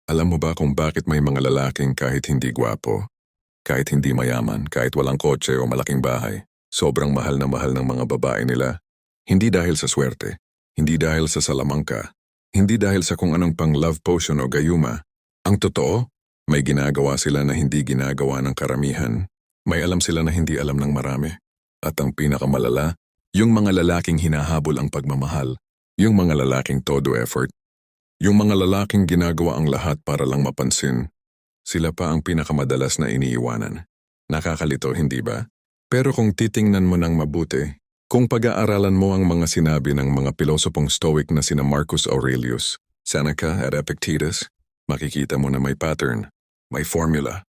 Alam mo ba kung bakit may mga lalaking kahit hindi gwapo, kahit hindi mayaman, kahit walang kotse o malaking bahay, sobrang mahal na mahal ng mga babae nila? Hindi dahil sa swerte, hindi dahil sa salamangka, hindi dahil sa kung anong pang love potion o gayuma. Ang totoo, may ginagawa sila na hindi ginagawa ng karamihan. May alam sila na hindi alam ng marami. At ang pinakamalala, yung mga lalaking hinahabol ang pagmamahal, yung mga lalaking todo effort, yung mga lalaking ginagawa ang lahat para lang mapansin, sila pa ang pinakamadalas na iniiwanan. Nakakalito, hindi ba? Pero kung titingnan mo ng mabuti, kung pag-aaralan mo ang mga sinabi ng mga pilosopong Stoic na sina Marcus Aurelius, Seneca at Epictetus, makikita mo na may pattern, may formula,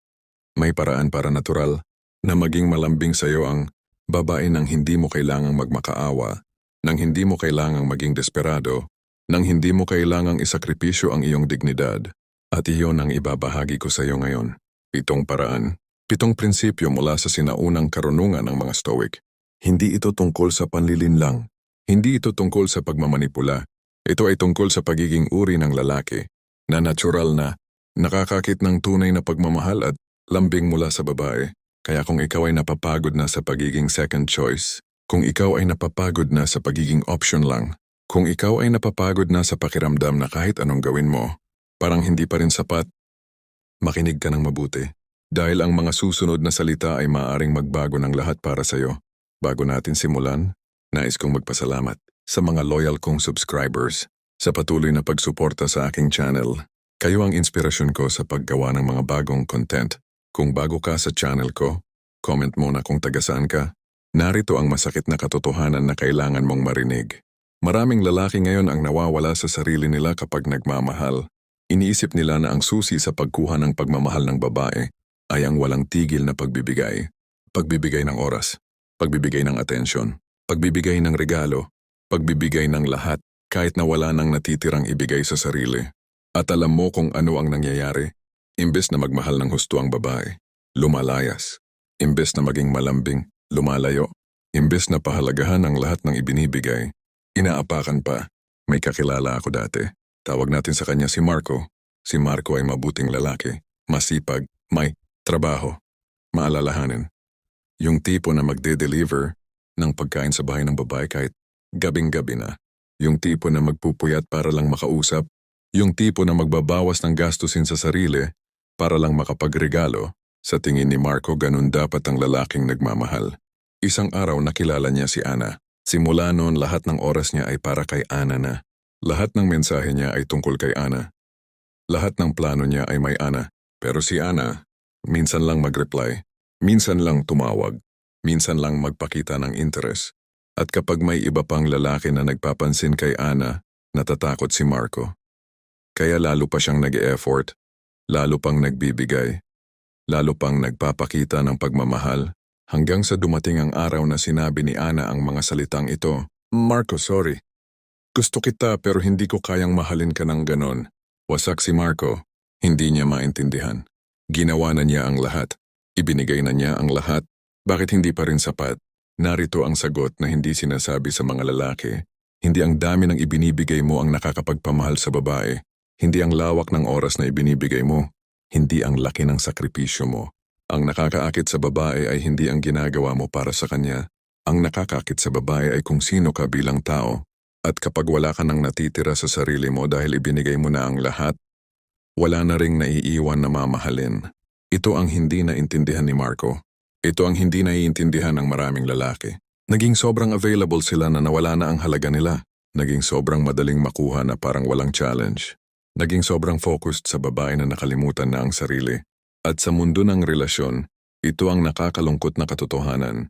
may paraan para natural na maging malambing sa iyo ang babae nang hindi mo kailangang magmakaawa, nang hindi mo kailangang maging desperado, nang hindi mo kailangang isakripisyo ang iyong dignidad. At iyon ang ibabahagi ko sa iyo ngayon. 7 paraan, 7 prinsipyo mula sa sinaunang karunungan ng mga Stoic. Hindi ito tungkol sa panlilinlang. Hindi ito tungkol sa pagmamanipula. Ito ay tungkol sa pagiging uri ng lalaki, na natural na, nakakakit ng tunay na pagmamahal at lambing mula sa babae. Kaya kung ikaw ay napapagod na sa pagiging second choice, kung ikaw ay napapagod na sa pagiging option lang, kung ikaw ay napapagod na sa pakiramdam na kahit anong gawin mo, parang hindi pa rin sapat, makinig ka ng mabuti. Dahil ang mga susunod na salita ay maaaring magbago ng lahat para sa'yo. Bago natin simulan, nais kong magpasalamat sa mga loyal kong subscribers sa patuloy na pagsuporta sa aking channel. Kayo ang inspirasyon ko sa paggawa ng mga bagong content. Kung bago ka sa channel ko, comment mo na kung taga saan ka. Narito ang masakit na katotohanan na kailangan mong marinig. Maraming lalaki ngayon ang nawawala sa sarili nila kapag nagmamahal. Iniisip nila na ang susi sa pagkuha ng pagmamahal ng babae ay ang walang tigil na pagbibigay. Pagbibigay ng oras, pagbibigay ng atensyon, pagbibigay ng regalo, pagbibigay ng lahat kahit na wala nang natitirang ibigay sa sarili. At alam mo kung ano ang nangyayari? Imbes na magmahal ng husto ang babae, lumalayas. Imbes na maging malambing, lumalayo. Imbes na pahalagahan ang lahat ng ibinibigay, inaapakan pa. May kakilala ako dati. Tawag natin sa kanya si Marco. Si Marco ay mabuting lalaki, masipag, may trabaho. Maalalahanin. Yung tipo na magde-deliver ng pagkain sa bahay ng babae kahit gabing-gabi na. Yung tipo na magpupuyat para lang makausap. Yung tipo na magbabawas ng gastusin sa sarili para lang makapagregalo. Sa tingin ni Marco, ganun dapat ang lalaking nagmamahal. Isang araw nakilala niya si Ana. Simula noon lahat ng oras niya ay para kay Ana na. Lahat ng mensahe niya ay tungkol kay Ana. Lahat ng plano niya ay may Ana. Pero si Ana, minsan lang mag-reply, minsan lang tumawag, minsan lang magpakita ng interes. At kapag may iba pang lalaki na nagpapansin kay Ana, natatakot si Marco. Kaya lalo pa siyang nag-e-effort, lalo pang nagbibigay, lalo pang nagpapakita ng pagmamahal, hanggang sa dumating ang araw na sinabi ni Ana ang mga salitang ito. Marco, sorry. Gusto kita pero hindi ko kayang mahalin ka ng ganon. Wasak si Marco, hindi niya maintindihan. Ginawa na niya ang lahat. Ibinigay na niya ang lahat. Bakit hindi pa rin sapat? Narito ang sagot na hindi sinasabi sa mga lalaki. Hindi ang dami ng ibinibigay mo ang nakakapagpamahal sa babae. Hindi ang lawak ng oras na ibinibigay mo. Hindi ang laki ng sakripisyo mo. Ang nakakaakit sa babae ay hindi ang ginagawa mo para sa kanya. Ang nakakaakit sa babae ay kung sino ka bilang tao. At kapag wala ka nang natitira sa sarili mo dahil ibinigay mo na ang lahat, wala na ring naiiwan na mamahalin. Ito ang hindi naintindihan ni Marco. Ito ang hindi naiintindihan ng maraming lalaki. Naging sobrang available sila na nawala na ang halaga nila. Naging sobrang madaling makuha na parang walang challenge. Naging sobrang focused sa babae na nakalimutan na ang sarili. At sa mundo ng relasyon, ito ang nakakalungkot na katotohanan.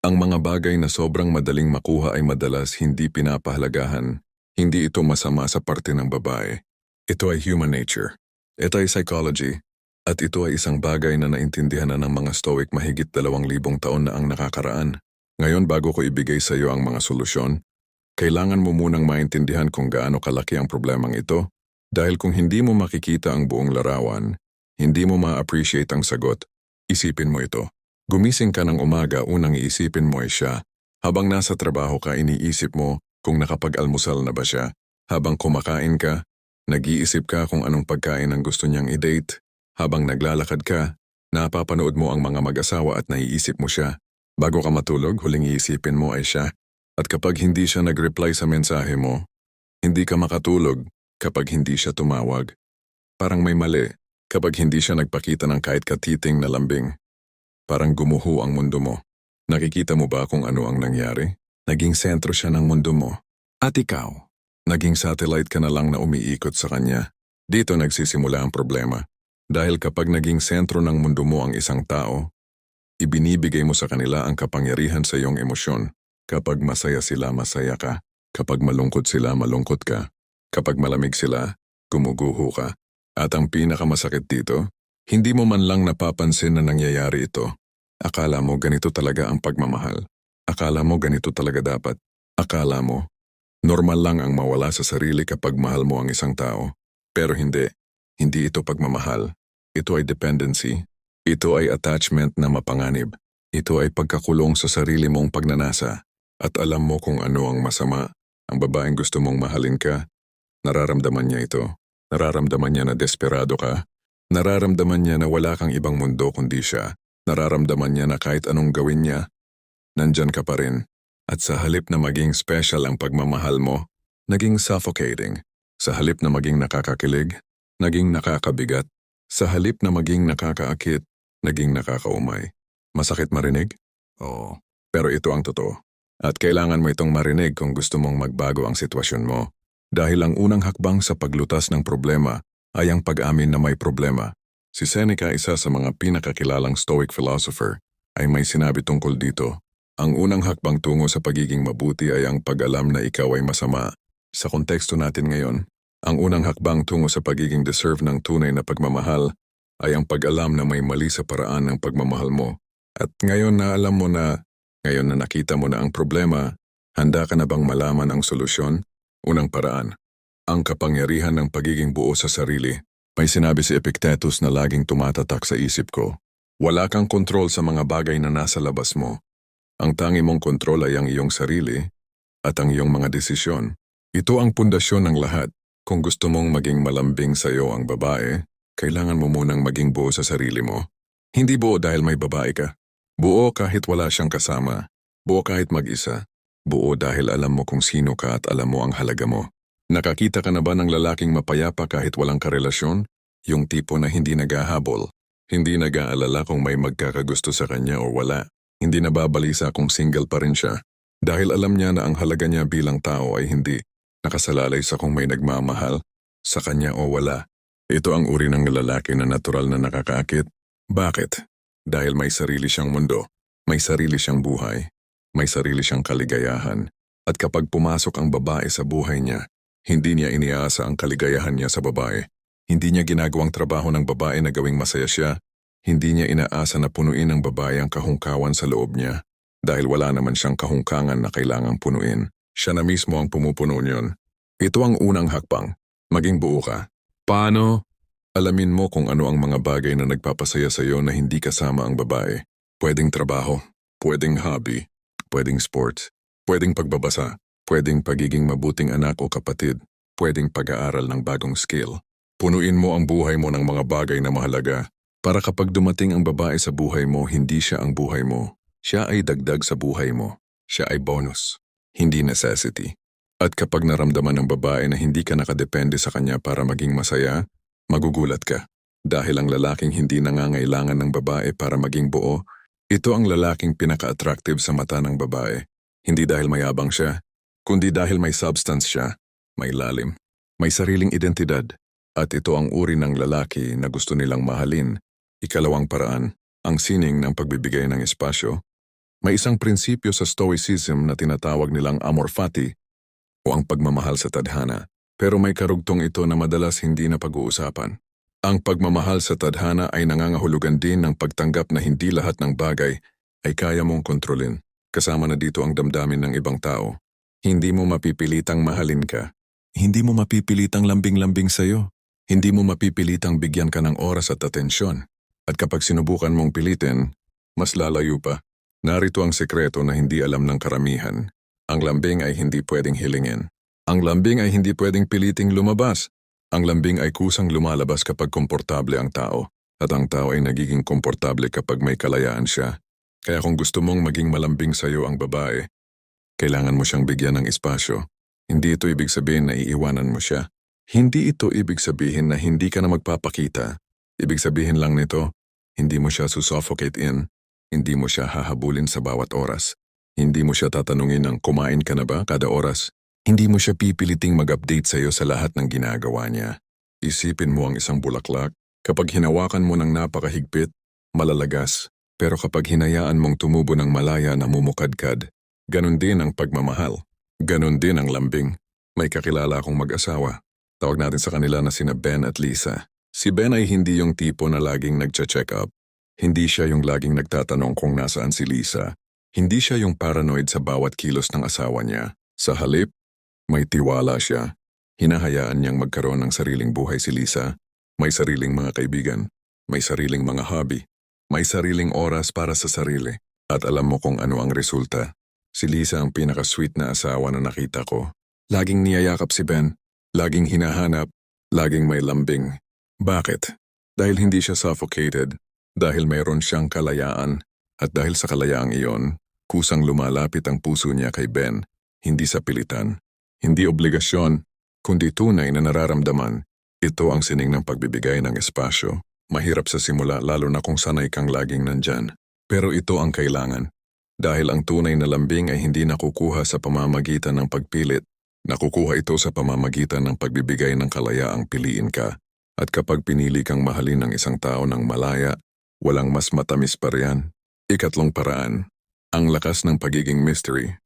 Ang mga bagay na sobrang madaling makuha ay madalas hindi pinapahalagahan. Hindi ito masama sa parte ng babae. Ito ay human nature. Ito ay psychology. At ito ay isang bagay na naintindihan na ng mga Stoic mahigit 2,000 taon na ang nakakaraan. Ngayon bago ko ibigay sa iyo ang mga solusyon, kailangan mo munang maintindihan kung gaano kalaki ang problemang ito. Dahil kung hindi mo makikita ang buong larawan, hindi mo ma-appreciate ang sagot. Isipin mo ito. Gumising ka ng umaga, unang iisipin mo ay siya. Habang nasa trabaho ka, iniisip mo kung nakapag-almusal na ba siya. Habang kumakain ka, Nag-iisip ka kung anong pagkain ang gusto niyang i-date. Habang naglalakad ka, napapanood mo ang mga mag-asawa at naiisip mo siya. Bago ka matulog, huling iisipin mo ay siya. At kapag hindi siya nag-reply sa mensahe mo, hindi ka makatulog kapag hindi siya tumawag. Parang may mali kapag hindi siya nagpakita ng kahit katiting na lambing. Parang gumuho ang mundo mo. Nakikita mo ba kung ano ang nangyari? Naging sentro siya ng mundo mo. At ikaw, naging satellite ka na lang na umiikot sa kanya. Dito nagsisimula ang problema. Dahil kapag naging sentro ng mundo mo ang isang tao, ibinibigay mo sa kanila ang kapangyarihan sa iyong emosyon. Kapag masaya sila, masaya ka. Kapag malungkot sila, malungkot ka. Kapag malamig sila, gumuguho ka. At ang pinakamasakit dito, hindi mo man lang napapansin na nangyayari ito. Akala mo ganito talaga ang pagmamahal. Akala mo ganito talaga dapat. Akala mo, normal lang ang mawala sa sarili kapag mahal mo ang isang tao. Pero hindi. Hindi ito pagmamahal. Ito ay dependency. Ito ay attachment na mapanganib. Ito ay pagkakulong sa sarili mong pagnanasa. At alam mo kung ano ang masama. Ang babaeng gusto mong mahalin ka, nararamdaman niya ito. Nararamdaman niya na desperado ka. Nararamdaman niya na wala kang ibang mundo kundi siya. Nararamdaman niya na kahit anong gawin niya, nandyan ka pa rin. At sa halip na maging special ang pagmamahal mo, naging suffocating. Sa halip na maging nakakakilig, naging nakakabigat. Sa halip na maging nakakaakit, naging nakakaumay. Masakit marinig? Oo. Pero ito ang totoo. At kailangan mo itong marinig kung gusto mong magbago ang sitwasyon mo. Dahil ang unang hakbang sa paglutas ng problema ay ang pag-amin na may problema. Si Seneca, isa sa mga pinakakilalang Stoic philosopher, ay may sinabi tungkol dito. Ang unang hakbang tungo sa pagiging mabuti ay ang pag-alam na ikaw ay masama. Sa konteksto natin ngayon, ang unang hakbang tungo sa pagiging deserve ng tunay na pagmamahal ay ang pag-alam na may mali sa paraan ng pagmamahal mo. At ngayon na alam mo na, ngayon na nakita mo na ang problema, handa ka na bang malaman ang solusyon? Unang paraan, ang kapangyarihan ng pagiging buo sa sarili. May sinabi si Epictetus na laging tumatatak sa isip ko. Wala kang kontrol sa mga bagay na nasa labas mo. Ang tangi mong kontrol ay ang iyong sarili at ang iyong mga desisyon. Ito ang pundasyon ng lahat. Kung gusto mong maging malambing sa iyo ang babae, kailangan mo munang maging buo sa sarili mo. Hindi buo dahil may babae ka. Buo kahit wala siyang kasama. Buo kahit mag-isa. Buo dahil alam mo kung sino ka at alam mo ang halaga mo. Nakakita ka na ba ng lalaking mapayapa kahit walang karelasyon? Yung tipo na hindi naghahabol. Hindi nag-aalala kung may magkakagusto sa kanya o wala. Hindi nababalisa kung single pa rin siya. Dahil alam niya na ang halaga niya bilang tao ay hindi nakasalalay sa kung may nagmamahal sa kanya o wala. Ito ang uri ng lalaki na natural na nakakaakit. Bakit? Dahil may sarili siyang mundo. May sarili siyang buhay. May sarili siyang kaligayahan. At kapag pumasok ang babae sa buhay niya, hindi niya iniaasa ang kaligayahan niya sa babae. Hindi niya ginagawang trabaho ng babae na gawing masaya siya. Hindi niya inaasa na punuin ng babae ang kahungkawan sa loob niya. Dahil wala naman siyang kahungkangan na kailangang punuin. Siya na mismo ang pumupuno niyon. Ito ang unang hakbang. Maging buo ka. Paano? Alamin mo kung ano ang mga bagay na nagpapasaya sa iyo na hindi kasama ang babae. Pwedeng trabaho. Pwedeng hobby. Pwedeng sports. Pwedeng pagbabasa. Pwedeng pagiging mabuting anak o kapatid. Pwedeng pag-aaral ng bagong skill. Punuin mo ang buhay mo ng mga bagay na mahalaga. Para kapag dumating ang babae sa buhay mo, hindi siya ang buhay mo. Siya ay dagdag sa buhay mo. Siya ay bonus. Hindi necessity. At kapag naramdaman ng babae na hindi ka nakadepende sa kanya para maging masaya, magugulat ka. Dahil ang lalaking hindi nangangailangan ng babae para maging buo, ito ang lalaking pinaka-attractive sa mata ng babae. Hindi dahil mayabang siya, kundi dahil may substance siya, may lalim, may sariling identidad. At ito ang uri ng lalaki na gusto nilang mahalin. Ikalawang paraan, ang sining ng pagbibigay ng espasyo. May isang prinsipyo sa Stoicism na tinatawag nilang amor fati o ang pagmamahal sa tadhana. Pero may karugtong ito na madalas hindi na pag-uusapan. Ang pagmamahal sa tadhana ay nangangahulugan din ng pagtanggap na hindi lahat ng bagay ay kaya mong kontrolin. Kasama na dito ang damdamin ng ibang tao. Hindi mo mapipilitang mahalin ka. Hindi mo mapipilitang lambing-lambing sa'yo. Hindi mo mapipilitang bigyan ka ng oras at atensyon. At kapag sinubukan mong pilitin, mas lalayo pa. Narito ang sekreto na hindi alam ng karamihan. Ang lambing ay hindi pwedeng hilingin. Ang lambing ay hindi pwedeng piliting lumabas. Ang lambing ay kusang lumalabas kapag komportable ang tao, at ang tao ay nagiging komportable kapag may kalayaan siya. Kaya kung gusto mong maging malambing sa'yo ang babae, kailangan mo siyang bigyan ng espasyo. Hindi ito ibig sabihin na iiwanan mo siya. Hindi ito ibig sabihin na hindi ka na magpapakita. Ibig sabihin lang nito, hindi mo siya susuffocate in, hindi mo siya hahabulin sa bawat oras. Hindi mo siya tatanungin ng kumain ka na ba kada oras. Hindi mo siya pipiliting mag-update sa'yo sa lahat ng ginagawa niya. Isipin mo ang isang bulaklak. Kapag hinawakan mo ng napakahigpit, malalagas. Pero kapag hinayaan mong tumubo ng malaya na mumukadkad, ganun din ang pagmamahal. Ganun din ang lambing. May kakilala akong mag-asawa. Tawag natin sa kanila na sina Ben at Lisa. Si Ben ay hindi yung tipo na laging nagcha-check up. Hindi siya yung laging nagtatanong kung nasaan si Lisa. Hindi siya yung paranoid sa bawat kilos ng asawa niya. Sa halip, may tiwala siya. Hinahayaan niyang magkaroon ng sariling buhay si Lisa. May sariling mga kaibigan. May sariling mga hobby. May sariling oras para sa sarili. At alam mo kung ano ang resulta. Si Lisa ang pinaka-sweet na asawa na nakita ko. Laging niyayakap si Ben. Laging hinahanap. Laging may lambing. Bakit? Dahil hindi siya suffocated. Dahil mayroon siyang kalayaan. At dahil sa kalayaang iyon, kusang lumalapit ang puso niya kay Ben. Hindi sa pilitan. Hindi obligasyon, kundi tunay na nararamdaman. Ito ang sining ng pagbibigay ng espasyo. Mahirap sa simula lalo na kung sanay kang laging nandyan. Pero ito ang kailangan. Dahil ang tunay na lambing ay hindi nakukuha sa pamamagitan ng pagpilit. Nakukuha ito sa pamamagitan ng pagbibigay ng kalayaang piliin ka. At kapag pinili kang mahalin ng isang tao ng malaya, walang mas matamis pa riyan. Ikatlong paraan, ang lakas ng pagiging mystery.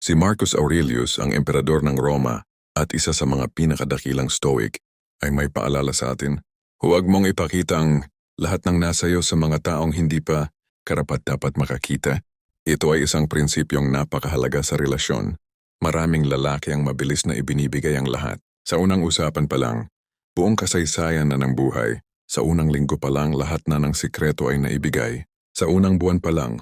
Si Marcus Aurelius, ang emperador ng Roma at isa sa mga pinakadakilang stoic, ay may paalala sa atin. Huwag mong ipakita ang lahat ng nasa iyo sa mga taong hindi pa karapat-dapat makakita. Ito ay isang prinsipyong napakahalaga sa relasyon. Maraming lalaki ang mabilis na ibinibigay ang lahat. Sa unang usapan pa lang, buong kasaysayan na ng buhay. Sa unang linggo pa lang lahat na ng sikreto ay naibigay. Sa unang buwan pa lang,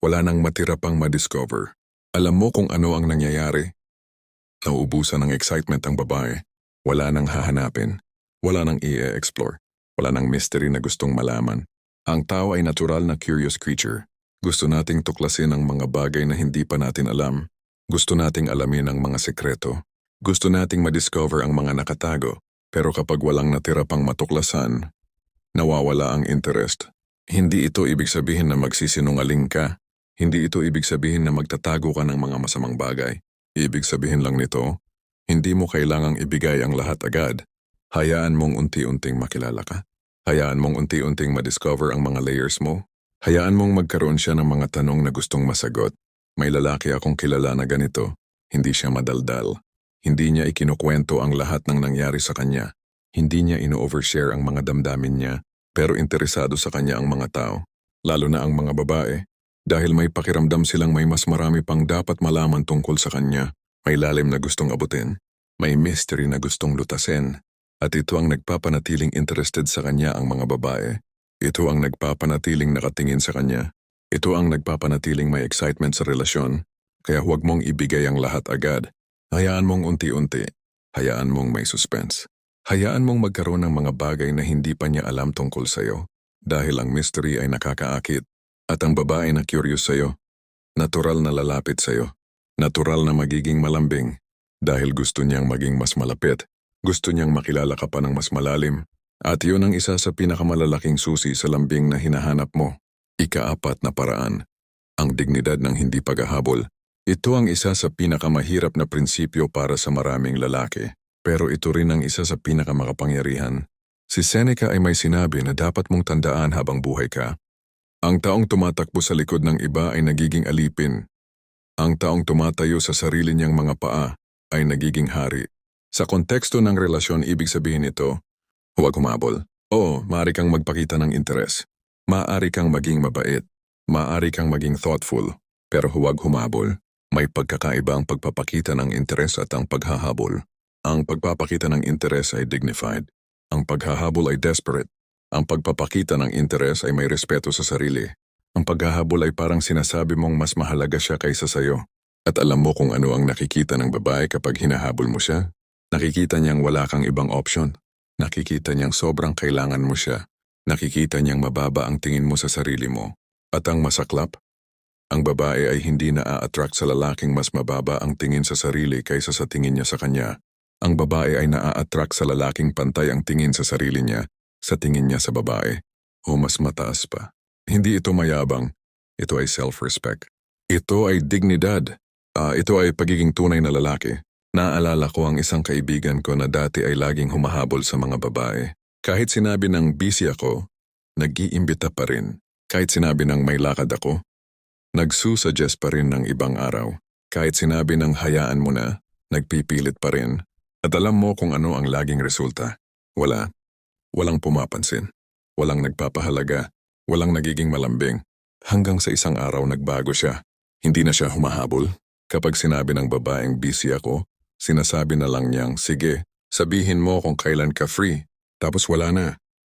wala nang matira pang madiscover. Alam mo kung ano ang nangyayari? Nauubusan ng excitement ang babae. Wala nang hahanapin. Wala nang i-explore. Wala nang mystery na gustong malaman. Ang tao ay natural na curious creature. Gusto nating tuklasin ang mga bagay na hindi pa natin alam. Gusto nating alamin ang mga sekreto. Gusto nating madiscover ang mga nakatago. Pero kapag walang natira pang matuklasan, nawawala ang interest. Hindi ito ibig sabihin na magsisinungaling ka. Hindi ito ibig sabihin na magtatago ka ng mga masamang bagay. Ibig sabihin lang nito, hindi mo kailangang ibigay ang lahat agad. Hayaan mong unti-unting makilala ka. Hayaan mong unti-unting madiscover ang mga layers mo. Hayaan mong magkaroon siya ng mga tanong na gustong masagot. May lalaki akong kilala na ganito. Hindi siya madaldal. Hindi niya ikinukwento ang lahat ng nangyari sa kanya. Hindi niya ino-overshare ang mga damdamin niya. Pero interesado sa kanya ang mga tao, lalo na ang mga babae, dahil may pakiramdam silang may mas marami pang dapat malaman tungkol sa kanya. May lalim na gustong abutin, may mystery na gustong lutasin, at ito ang nagpapanatiling interested sa kanya ang mga babae. Ito ang nagpapanatiling nakatingin sa kanya. Ito ang nagpapanatiling may excitement sa relasyon, kaya huwag mong ibigay ang lahat agad. Hayaan mong unti-unti, hayaan mong may suspense. Hayaan mong magkaroon ng mga bagay na hindi pa niya alam tungkol sa'yo dahil ang mystery ay nakakaakit at ang babae na curious sa'yo, natural na lalapit sa'yo, natural na magiging malambing dahil gusto niyang maging mas malapit, gusto niyang makilala ka pa ng mas malalim at yun ang isa sa pinakamalalaking susi sa lambing na hinahanap mo. Ika-4 na paraan, ang dignidad ng hindi paghahabol. Ito ang isa sa pinakamahirap na prinsipyo para sa maraming lalaki. Pero ito rin ang isa sa pinakamakapangyarihan. Si Seneca ay may sinabi na dapat mong tandaan habang buhay ka. Ang taong tumatakbo sa likod ng iba ay nagiging alipin. Ang taong tumatayo sa sarili niyang mga paa ay nagiging hari. Sa konteksto ng relasyon, ibig sabihin ito, huwag humabol. Oo, maaari kang magpakita ng interes. Maaari kang maging mabait. Maaari kang maging thoughtful. Pero huwag humabol. May pagkakaiba ang pagpapakita ng interes at ang paghahabol. Ang pagpapakita ng interes ay dignified. Ang paghahabol ay desperate. Ang pagpapakita ng interes ay may respeto sa sarili. Ang paghahabol ay parang sinasabi mong mas mahalaga siya kaysa sayo. At alam mo kung ano ang nakikita ng babae kapag hinahabol mo siya? Nakikita niyang wala kang ibang option. Nakikita niyang sobrang kailangan mo siya. Nakikita niyang mababa ang tingin mo sa sarili mo. At ang masaklap, ang babae ay hindi na-a-attract sa lalaking mas mababa ang tingin sa sarili kaysa sa tingin niya sa kanya. Ang babae ay na-a-attract sa lalaking pantay ang tingin sa sarili niya sa tingin niya sa babae. O mas mataas pa. Hindi ito mayabang. Ito ay self-respect. Ito ay dignidad. Ito ay pagiging tunay na lalaki. Naalala ko ang isang kaibigan ko na dati ay laging humahabol sa mga babae. Kahit sinabi ng busy ako, nag-iimbita pa rin. Kahit sinabi ng may lakad ako, nagsusuggest pa rin ng ibang araw. Kahit sinabi ng hayaan mo na, nagpipilit pa rin. At alam mo kung ano ang laging resulta. Wala. Walang pumapansin. Walang nagpapahalaga. Walang nagiging malambing. Hanggang sa isang araw nagbago siya. Hindi na siya humahabol. Kapag sinabi ng babaeng busy ako, sinasabi na lang niyang, sige, sabihin mo kung kailan ka free. Tapos wala na.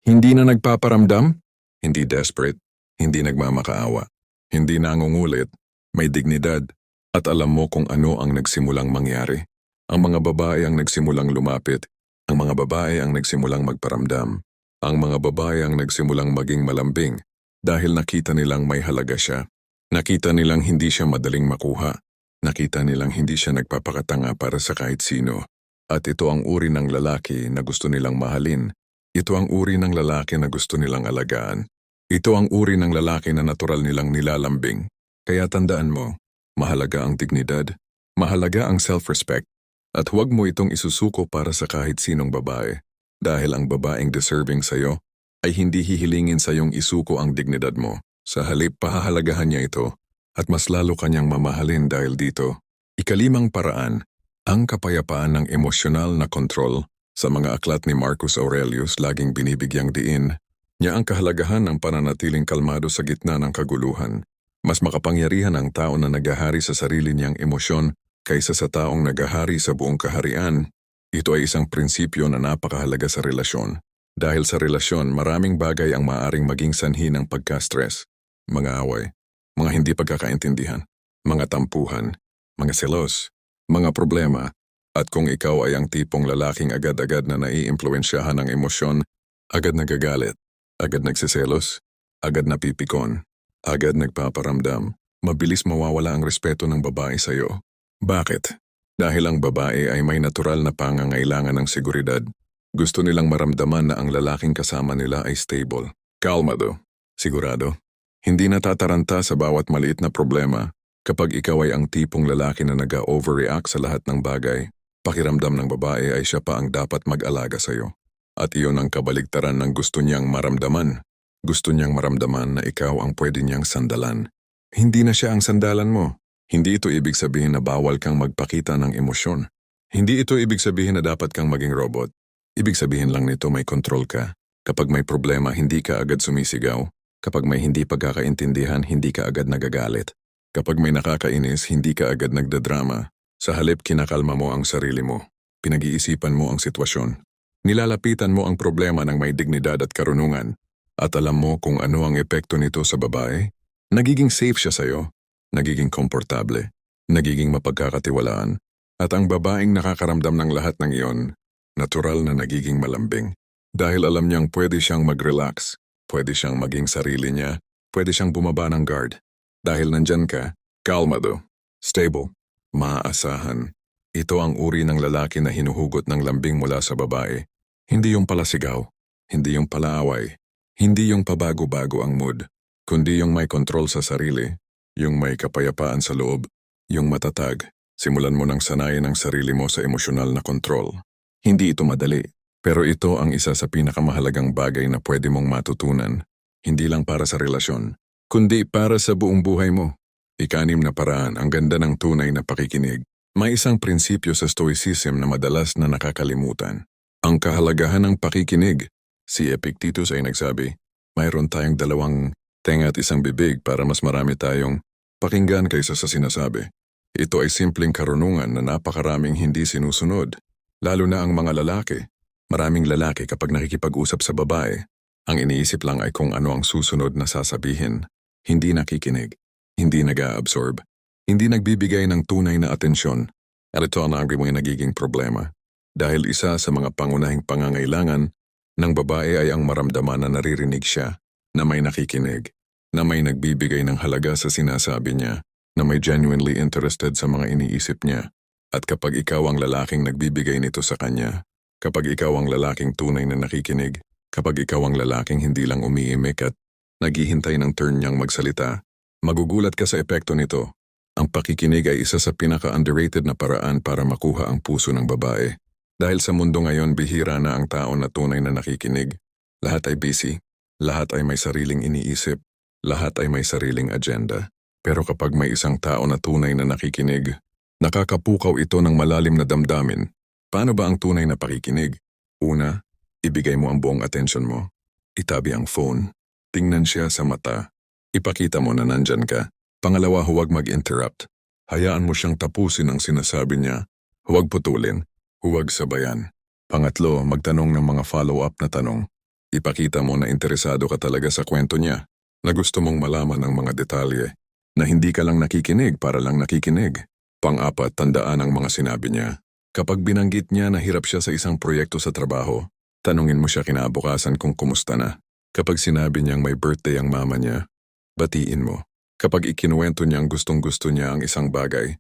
Hindi na nagpaparamdam. Hindi desperate. Hindi nagmamakaawa. Hindi nangungulit. May dignidad. At alam mo kung ano ang nagsimulang mangyari. Ang mga babae ang nagsimulang lumapit. Ang mga babae ang nagsimulang magparamdam. Ang mga babae ang nagsimulang maging malambing. Dahil nakita nilang may halaga siya. Nakita nilang hindi siya madaling makuha. Nakita nilang hindi siya nagpapakatanga para sa kahit sino. At ito ang uri ng lalaki na gusto nilang mahalin. Ito ang uri ng lalaki na gusto nilang alagaan. Ito ang uri ng lalaki na natural nilang nilalambing. Kaya tandaan mo, mahalaga ang dignidad, mahalaga ang self-respect, at huwag mo itong isusuko para sa kahit sinong babae. Dahil ang babaeng deserving sa'yo ay hindi hihilingin sa'yong isuko ang dignidad mo. Sa halip pahahalagahan niya ito. At mas lalo kanyang mamahalin dahil dito. Ikalimang paraan, ang kapayapaan ng emosyonal na kontrol. Sa mga aklat ni Marcus Aurelius laging binibigyang diin niya ang kahalagahan ng pananatiling kalmado sa gitna ng kaguluhan. Mas makapangyarihan ang tao na nagahari sa sarili niyang emosyon kaysa sa taong nagahari sa buong kaharian. Ito ay isang prinsipyo na napakahalaga sa relasyon. Dahil sa relasyon, maraming bagay ang maaaring maging sanhi ng pagka-stress, mga away, mga hindi pagkakaintindihan, mga tampuhan, mga selos, mga problema, at kung ikaw ay ang tipong lalaking agad-agad na naiimpluwensyahan ng emosyon, agad nagagalit, agad nagsiselos, agad napipikon, agad nagpaparamdam, mabilis mawawala ang respeto ng babae sa iyo. Bakit? Dahil ang babae ay may natural na pangangailangan ng seguridad. Gusto nilang maramdaman na ang lalaking kasama nila ay stable, kalmado, sigurado. Hindi natataranta sa bawat maliit na problema. Kapag ikaw ay ang tipong lalaki na nag-overreact sa lahat ng bagay, pakiramdam ng babae ay siya pa ang dapat mag-alaga sa iyo. At iyon ang kabaligtaran ng gusto niyang maramdaman. Gusto niyang maramdaman na ikaw ang pwede niyang sandalan. Hindi na siya ang sandalan mo. Hindi ito ibig sabihin na bawal kang magpakita ng emosyon. Hindi ito ibig sabihin na dapat kang maging robot. Ibig sabihin lang nito may control ka. Kapag may problema, hindi ka agad sumisigaw. Kapag may hindi pagkakaintindihan, hindi ka agad nagagalit. Kapag may nakakainis, hindi ka agad nagdadrama. Sa halip, kinakalma mo ang sarili mo. Pinag-iisipan mo ang sitwasyon. Nilalapitan mo ang problema ng may dignidad at karunungan. At alam mo kung ano ang epekto nito sa babae? Nagiging safe siya sa'yo. Nagiging komportable. Nagiging mapagkakatiwalaan. At ang babaeng nakakaramdam ng lahat ng iyon, natural na nagiging malambing. Dahil alam niyang pwede siyang mag-relax. Pwede siyang maging sarili niya, pwede siyang bumaba ng guard. Dahil nandyan ka, kalmado, stable, maaasahan. Ito ang uri ng lalaki na hinuhugot ng lambing mula sa babae. Hindi yung palasigaw, hindi yung palaaway, hindi yung pabago-bago ang mood, kundi yung may kontrol sa sarili, yung may kapayapaan sa loob, yung matatag. Simulan mo nang sanayin ang sarili mo sa emosyonal na kontrol. Hindi ito madali. Pero ito ang isa sa pinakamahalagang bagay na pwede mong matutunan, hindi lang para sa relasyon, kundi para sa buong buhay mo. Ika-6 na paraan, ang ganda ng tunay na pakikinig. May isang prinsipyo sa Stoicism na madalas na nakakalimutan. Ang kahalagahan ng pakikinig. Si Epictetus ay nagsabi, mayroon tayong 2 tenga at 1 bibig para mas marami tayong pakinggan kaysa sa sinasabi. Ito ay simpleng karunungan na napakaraming hindi sinusunod, lalo na ang mga lalaki. Maraming lalaki kapag nakikipag-usap sa babae, ang iniisip lang ay kung ano ang susunod na sasabihin. Hindi nakikinig, hindi nag-a-absorb, hindi nagbibigay ng tunay na atensyon. At ito ang naging problema. Dahil isa sa mga pangunahing pangangailangan ng babae ay ang maramdaman na naririnig siya, na may nakikinig, na may nagbibigay ng halaga sa sinasabi niya, na may genuinely interested sa mga iniisip niya. At kapag ikaw ang lalaking nagbibigay nito sa kanya, kapag ikaw ang lalaking tunay na nakikinig, kapag ikaw ang lalaking hindi lang umiimik at naghihintay ng turn niyang magsalita, magugulat ka sa epekto nito. Ang pakikinig ay isa sa pinaka-underrated na paraan para makuha ang puso ng babae. Dahil sa mundo ngayon, bihira na ang tao na tunay na nakikinig. Lahat ay busy, lahat ay may sariling iniisip, lahat ay may sariling agenda. Pero kapag may isang tao na tunay na nakikinig, nakakapukaw ito ng malalim na damdamin. Paano ba ang tunay na pakikinig? Una, ibigay mo ang buong atensyon mo. Itabi ang phone. Tingnan siya sa mata. Ipakita mo na nandyan ka. Pangalawa, huwag mag-interrupt. Hayaan mo siyang tapusin ang sinasabi niya. Huwag putulin. Huwag sabayan. Pangatlo, magtanong ng mga follow-up na tanong. Ipakita mo na interesado ka talaga sa kwento niya, na gusto mong malaman ang mga detalye, na hindi ka lang nakikinig para lang nakikinig. Pang-apat, tandaan ang mga sinabi niya. Kapag binanggit niya na hirap siya sa isang proyekto sa trabaho, tanungin mo siya kinabukasan kung kumusta na. Kapag sinabi niyang may birthday ang mama niya, batiin mo. Kapag ikinuwento niyang gustong-gusto niya ang isang bagay,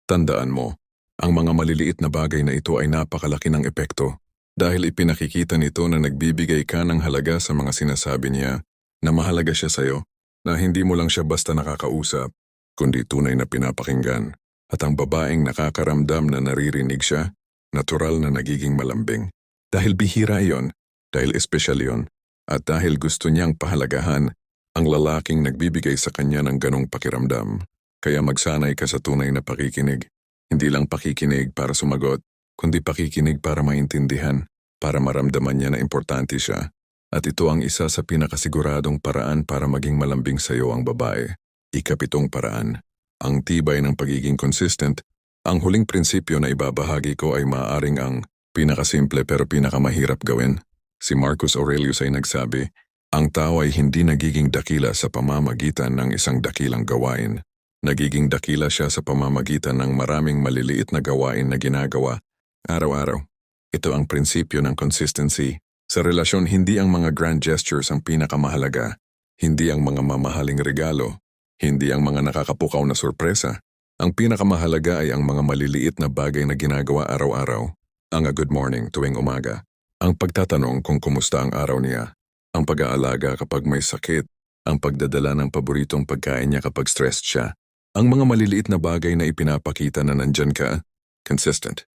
tandaan mo, ang mga maliliit na bagay na ito ay napakalaki ng epekto dahil ipinakikita nito na nagbibigay ka ng halaga sa mga sinasabi niya, na mahalaga siya sa'yo, na hindi mo lang siya basta nakakausap, kundi tunay na pinapakinggan. At ang babaeng nakakaramdam na naririnig siya, natural na nagiging malambing. Dahil bihira iyon, dahil espesyal iyon, at dahil gusto niyang pahalagahan ang lalaking nagbibigay sa kanya ng ganong pakiramdam. Kaya magsanay ka sa tunay na pakikinig. Hindi lang pakikinig para sumagot, kundi pakikinig para maintindihan, para maramdaman niya na importante siya. At ito ang isa sa pinakasiguradong paraan para maging malambing sa iyo ang babae. Ikapitong paraan. Ang tibay ng pagiging consistent. Ang huling prinsipyo na ibabahagi ko ay maaaring ang pinakasimple pero pinakamahirap gawin. Si Marcus Aurelius ay nagsabi, ang tao ay hindi nagiging dakila sa pamamagitan ng isang dakilang gawain. Nagiging dakila siya sa pamamagitan ng maraming maliliit na gawain na ginagawa araw-araw. Ito ang prinsipyo ng consistency. Sa relasyon, hindi ang mga grand gestures ang pinakamahalaga, hindi ang mga mamahaling regalo, hindi ang mga nakakapukaw na sorpresa. Ang pinakamahalaga ay ang mga maliliit na bagay na ginagawa araw-araw. Ang good morning tuwing umaga, ang pagtatanong kung kumusta ang araw niya, ang pag-aalaga kapag may sakit, ang pagdadala ng paboritong pagkain niya kapag stressed siya. Ang mga maliliit na bagay na ipinapakita na nandyan ka, consistent.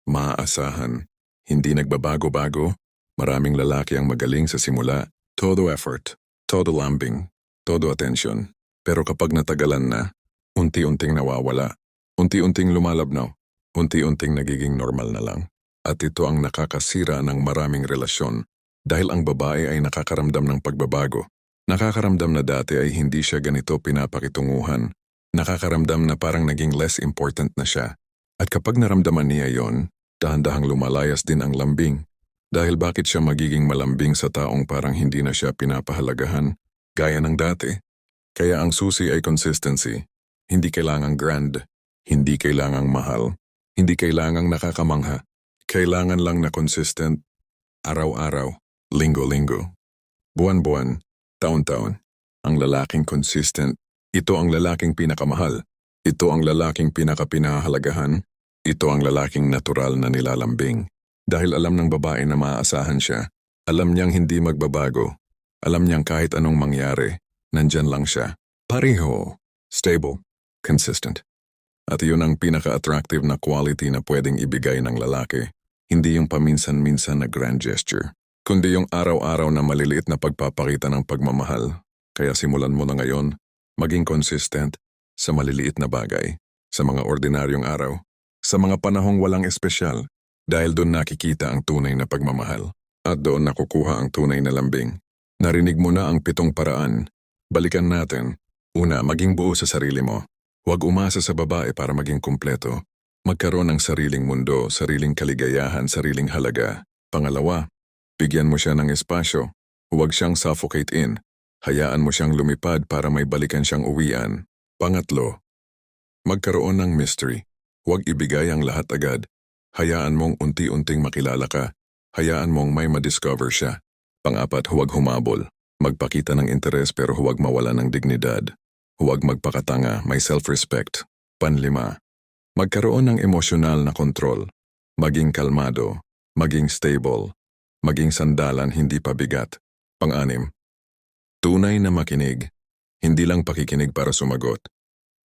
Maaasahan, hindi nagbabago-bago, maraming lalaki ang magaling sa simula, todo effort, todo lambing, todo attention. Pero kapag natagalan na, unti-unting nawawala, unti-unting lumalabnaw, unti-unting nagiging normal na lang. At ito ang nakakasira ng maraming relasyon dahil ang babae ay nakakaramdam ng pagbabago. Nakakaramdam na dati ay hindi siya ganito pinapakitunguhan. Nakakaramdam na parang naging less important na siya. At kapag naramdaman niya yon, dahan-dahang lumalayas din ang lambing. Dahil bakit siya magiging malambing sa taong parang hindi na siya pinapahalagahan, gaya ng dati? Kaya ang susi ay consistency. Hindi kailangang grand, hindi kailangang mahal, hindi kailangang nakakamangha. Kailangan lang na consistent, araw-araw, linggo-linggo, buwan-buwan, taon-taon. Ang lalaking consistent, ito ang lalaking pinakamahal. Ito ang lalaking pinakapinahalagahan. Ito ang lalaking natural na nilalambing. Dahil alam ng babae na maaasahan siya. Alam niyang hindi magbabago. Alam niyang kahit anong mangyari, nandyan lang siya. Pareho, stable, consistent. At iyon ang pinaka-attractive na quality na pwedeng ibigay ng lalaki. Hindi yung paminsan-minsan na grand gesture, kundi yung araw-araw na maliliit na pagpapakita ng pagmamahal. Kaya simulan mo na ngayon, maging consistent sa maliliit na bagay, sa mga ordinaryong araw, sa mga panahong walang espesyal, dahil doon nakikita ang tunay na pagmamahal. At doon nakukuha ang tunay na lambing. Narinig mo na ang 7 paraan. Balikan natin. Una, maging buo sa sarili mo. Huwag umasa sa babae para maging kumpleto. Magkaroon ng sariling mundo, sariling kaligayahan, sariling halaga. Pangalawa, bigyan mo siya ng espasyo. Huwag siyang suffocate in. Hayaan mo siyang lumipad para may balikan siyang uwian. Pangatlo, magkaroon ng mystery. Huwag ibigay ang lahat agad. Hayaan mong unti-unting makilala ka. Hayaan mong may madiscover siya. Pang-apat, huwag humabol. Magpakita ng interes pero huwag mawala ng dignidad. Huwag magpakatanga, may self-respect. Panlima, magkaroon ng emosyonal na kontrol. Maging kalmado, maging stable, maging sandalan hindi pabigat. Pang-anim, tunay na makinig. Hindi lang pakikinig para sumagot.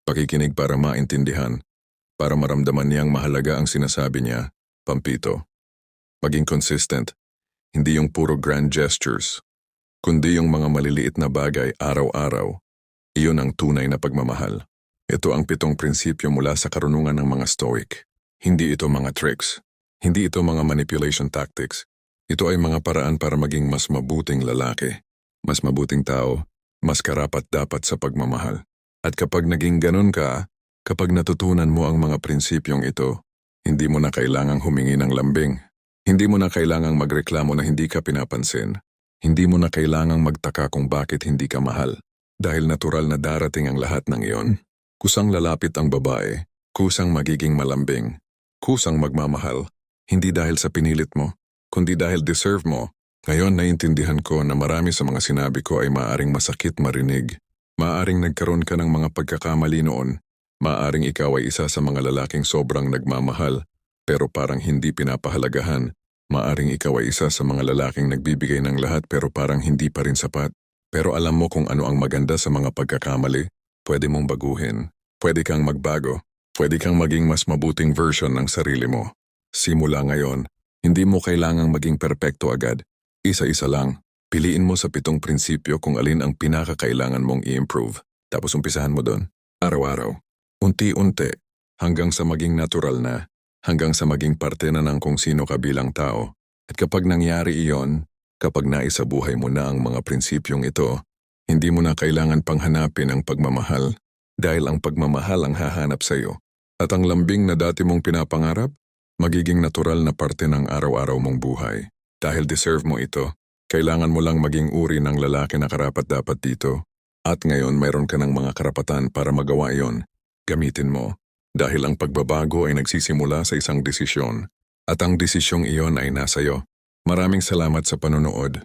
Pakikinig para maintindihan, para maramdaman niyang mahalaga ang sinasabi niya. Pampito, maging consistent. Hindi yung puro grand gestures, kundi yung mga maliliit na bagay araw-araw. Iyon ang tunay na pagmamahal. Ito ang 7 prinsipyo mula sa karunungan ng mga Stoic. Hindi ito mga tricks. Hindi ito mga manipulation tactics. Ito ay mga paraan para maging mas mabuting lalaki, mas mabuting tao, mas karapat-dapat sa pagmamahal. At kapag naging ganun ka, kapag natutunan mo ang mga prinsipyong ito, hindi mo na kailangang humingi ng lambing. Hindi mo na kailangang magreklamo na hindi ka pinapansin. Hindi mo na kailangang magtaka kung bakit hindi ka mahal. Dahil natural na darating ang lahat ng iyon. Kusang lalapit ang babae, kusang magiging malambing, kusang magmamahal, hindi dahil sa pinilit mo, kundi dahil deserve mo. Ngayon naiintindihan ko na marami sa mga sinabi ko ay maaaring masakit marinig. Maaaring nagkaroon ka ng mga pagkakamali noon. Maaaring ikaw ay isa sa mga lalaking sobrang nagmamahal, pero parang hindi pinapahalagahan. Maaaring ikaw ay isa sa mga lalaking nagbibigay ng lahat pero parang hindi pa rin sapat. Pero alam mo kung ano ang maganda sa mga pagkakamali. Pwede mong baguhin. Pwede kang magbago. Pwede kang maging mas mabuting version ng sarili mo. Simula ngayon, hindi mo kailangang maging perpekto agad. Isa-isa lang. Piliin mo sa 7 prinsipyo kung alin ang pinakakailangan mong i-improve. Tapos umpisahan mo doon. Araw-araw. Unti-unti. Hanggang sa maging natural na. Hanggang sa maging parte na ng kung sino ka bilang tao. At kapag nangyari iyon, kapag naisabuhay mo na ang mga prinsipyong ito, hindi mo na kailangan panghanapin ang pagmamahal dahil ang pagmamahal ang hahanap sa iyo. At ang lambing na dati mong pinapangarap, magiging natural na parte ng araw-araw mong buhay. Dahil deserve mo ito, kailangan mo lang maging uri ng lalaki na karapat-dapat dito. At ngayon mayroon ka ng mga karapatan para magawa iyon. Gamitin mo. Dahil ang pagbabago ay nagsisimula sa isang desisyon. At ang desisyong iyon ay nasa iyo. Maraming salamat sa panonood.